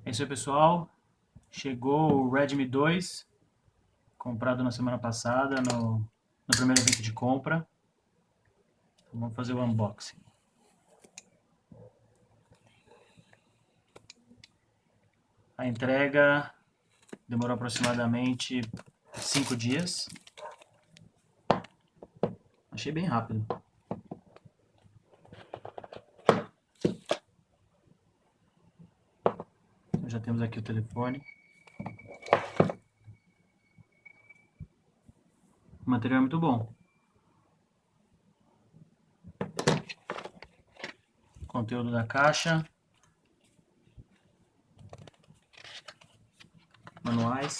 É isso aí, pessoal. Chegou o Redmi 2, comprado na semana passada no primeiro evento de compra. Então, vamos fazer o unboxing. A entrega demorou aproximadamente 5 dias. Achei bem rápido. Já temos aqui o telefone. O material é muito bom. Conteúdo da caixa. Manuais.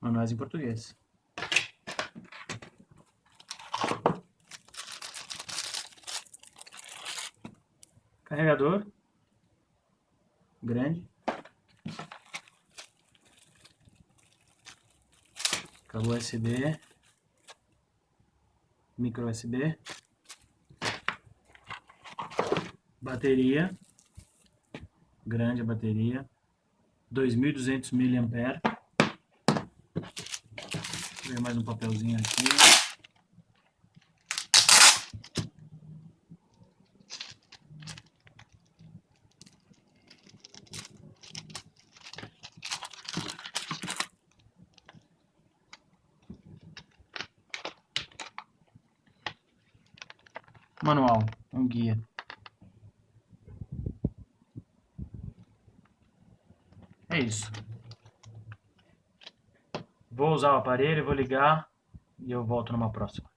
Manuais em português. Carregador. Grande. Cabo USB. Micro USB. Bateria. Grande a bateria. 2.200 mAh. Vou ver mais um papelzinho aqui. Manual, um guia. É isso. Vou usar o aparelho, vou ligar e eu volto numa próxima.